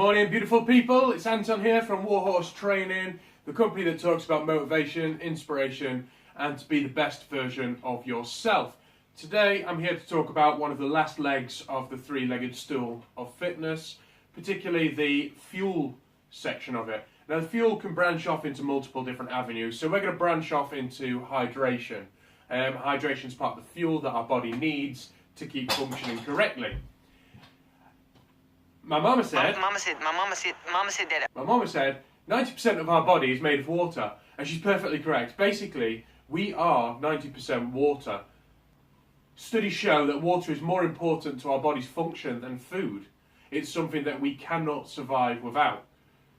morning, beautiful people. It's Anton here from Warhorse Training, the company that talks about motivation, inspiration, and to be the best version of yourself. Today, I'm here to talk about one of the last legs of the three-legged stool of fitness, particularly the fuel section of it. Now, the fuel can branch off into multiple different avenues, so we're going to branch off into hydration. Hydration is part of the fuel that our body needs to keep functioning correctly. My mama said 90% of our body is made of water, and she's perfectly correct. Basically, we are 90% water. Studies show that water is more important to our body's function than food. It's something that we cannot survive without.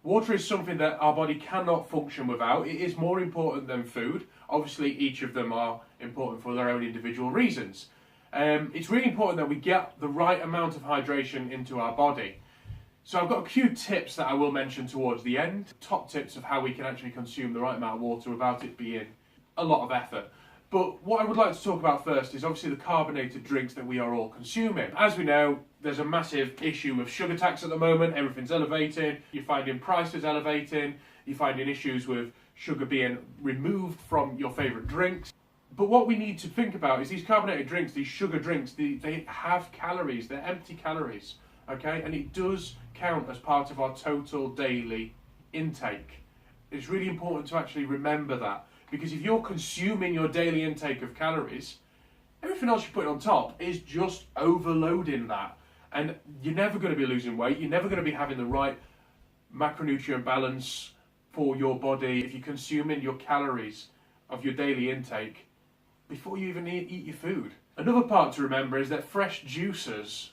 Water is something that our body cannot function without. It is more important than food. Obviously, each of them are important for their own individual reasons. It's really important that we get the right amount of hydration into our body. So I've got a few tips that I will mention towards the end. Top tips of how we can actually consume the right amount of water without it being a lot of effort. But what I would like to talk about first is obviously the carbonated drinks that we are all consuming. As we know, there's a massive issue with sugar tax at the moment. Everything's elevating. You're finding prices elevating. You're finding issues with sugar being removed from your favourite drinks. But what we need to think about is these carbonated drinks, these sugar drinks, they have calories. They're empty calories, okay? And it does count as part of our total daily intake. It's really important to actually remember that, because if you're consuming your daily intake of calories, everything else you're putting on top is just overloading that. And you're never going to be losing weight. You're never going to be having the right macronutrient balance for your body if you're consuming your calories of your daily intake before you even eat your food. Another part to remember is that fresh juices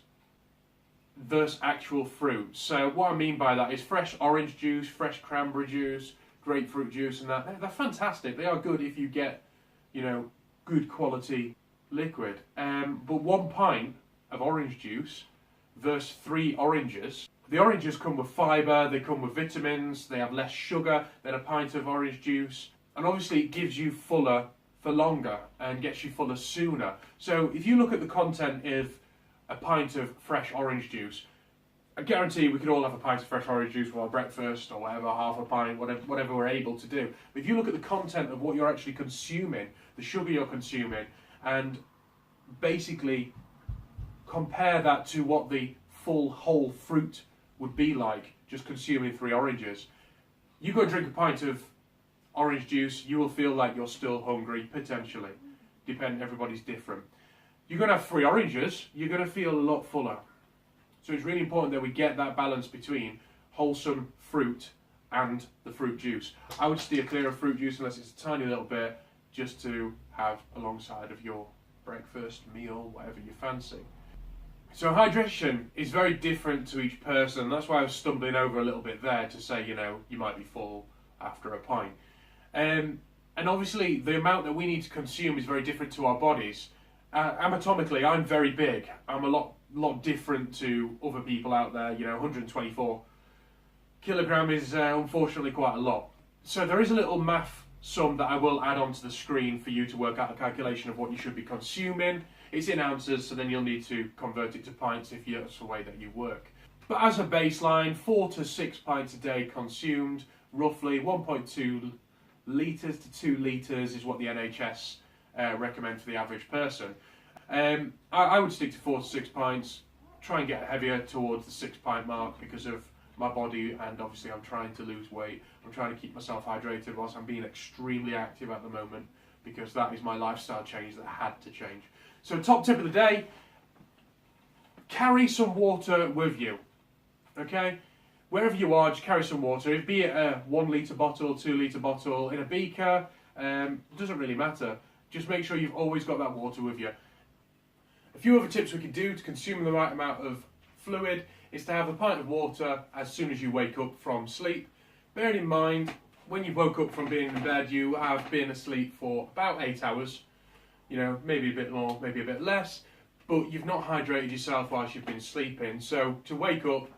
versus actual fruit. So what I mean by that is fresh orange juice, fresh cranberry juice, grapefruit juice, and that. They're fantastic. They are good if you get, good quality liquid. But 1 pint of orange juice versus 3 oranges. The oranges come with fibre, they come with vitamins, they have less sugar than a pint of orange juice. And obviously it gives you fuller for longer and gets you fuller sooner. So if you look at the content of a pint of fresh orange juice, I guarantee we could all have a pint of fresh orange juice for our breakfast or whatever, half a pint, whatever we're able to do. But if you look at the content of what you're actually consuming, the sugar you're consuming, and basically compare that to what the full whole fruit would be like just consuming 3 oranges, you go and drink a pint of orange juice, you will feel like you're still hungry, potentially. Everybody's different. You're going to have 3 oranges, you're going to feel a lot fuller. So it's really important that we get that balance between wholesome fruit and the fruit juice. I would steer clear of fruit juice unless it's a tiny little bit, just to have alongside of your breakfast, meal, whatever you fancy. So hydration is very different to each person. That's why I was stumbling over a little bit there to say, you might be full after a pint. And obviously the amount that we need to consume is very different to our bodies. Anatomically, I'm very big. I'm a lot different to other people out there. 124 kilogram is unfortunately quite a lot. So there is a little math sum that I will add onto the screen for you to work out a calculation of what you should be consuming. It's in ounces, so then you'll need to convert it to pints if that's the way that you work. But as a baseline, 4 to 6 pints a day consumed, roughly 1.2 litres to 2 litres is what the NHS recommend for the average person. I would stick to 4 to 6 pints, try and get heavier towards the 6 pint mark because of my body, and obviously I'm trying to lose weight. I'm trying to keep myself hydrated whilst I'm being extremely active at the moment, because that is my lifestyle change that had to change. So top tip of the day, carry some water with you, okay? Wherever you are, just carry some water, be it a 1 litre bottle, 2 litre bottle, in a beaker, doesn't really matter. Just make sure you've always got that water with you. A few other tips we can do to consume the right amount of fluid is to have a pint of water as soon as you wake up from sleep. Bearing in mind, when you woke up from being in bed, you have been asleep for about 8 hours. Maybe a bit more, maybe a bit less, but you've not hydrated yourself whilst you've been sleeping. So to wake up,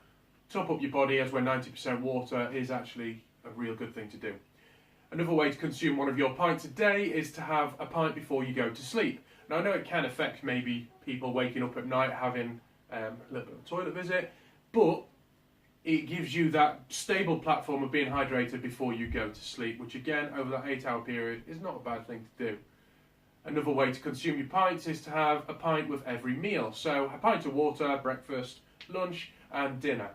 top up your body as we're 90% water is actually a real good thing to do. Another way to consume one of your pints a day is to have a pint before you go to sleep. Now I know it can affect maybe people waking up at night having a little bit of a toilet visit, but it gives you that stable platform of being hydrated before you go to sleep, which again, over that 8-hour period, is not a bad thing to do. Another way to consume your pints is to have a pint with every meal. So a pint of water, breakfast, lunch and dinner.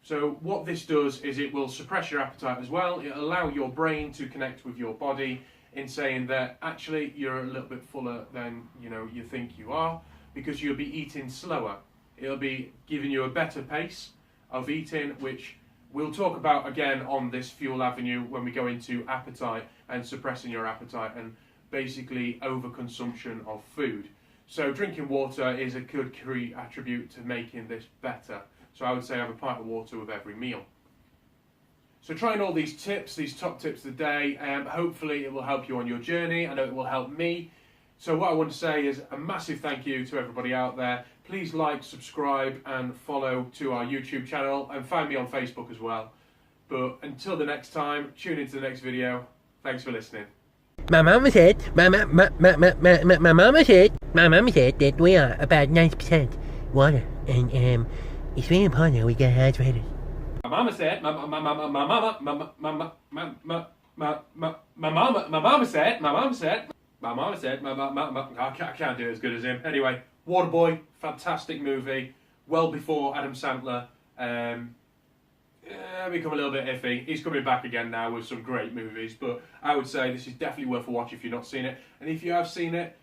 So what this does is it will suppress your appetite as well. It'll allow your brain to connect with your body in saying that actually you're a little bit fuller than you think you are, because you'll be eating slower. It'll be giving you a better pace of eating, which we'll talk about again on this fuel avenue when we go into appetite and suppressing your appetite and basically overconsumption of food. So drinking water is a good key attribute to making this better. So I would say have a pint of water with every meal. So trying all these tips, these top tips of the day, hopefully it will help you on your journey. I know it will help me. So what I want to say is a massive thank you to everybody out there. Please like, subscribe and follow to our YouTube channel and find me on Facebook as well. But until the next time, tune into the next video. Thanks for listening. My mama said that we are about 90% water, and it's really important that we get hydrated. My mama said, my mama said, I can't do it as good as him. Anyway, Waterboy, fantastic movie, well before Adam Sandler become a little bit iffy. He's coming back again now with some great movies, but I would say this is definitely worth a watch if you've not seen it. And if you have seen it,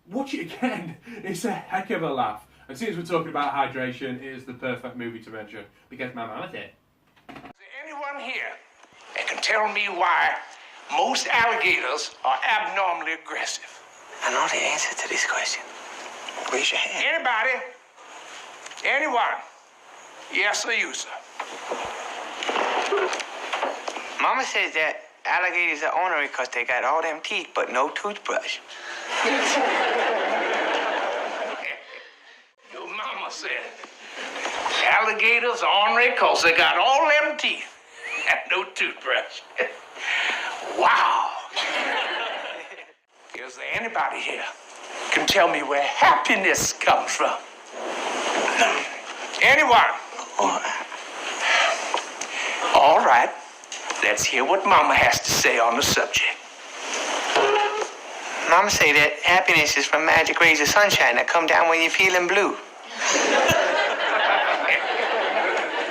watch it again. It's a heck of a laugh. And since we're talking about hydration, it is the perfect movie to mention, because my mama said. Is there anyone here that can tell me why most alligators are abnormally aggressive? I know the answer to this question. Raise your hand. Anybody? Anyone? Yes or you, sir? Mama says that alligators are ornery because they got all them teeth but no toothbrush. Your mama said alligators are ornery because they got all them teeth and no toothbrush. Wow. Is there anybody here can tell me where happiness comes from? Anyone? All right. Let's hear what Mama has to say on the subject. Mama say that happiness is from magic rays of sunshine that come down when you're feeling blue.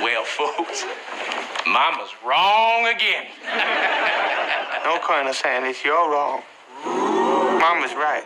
Well, folks, Mama's wrong again. No, Colonel Sanders, you're wrong. Mama's right.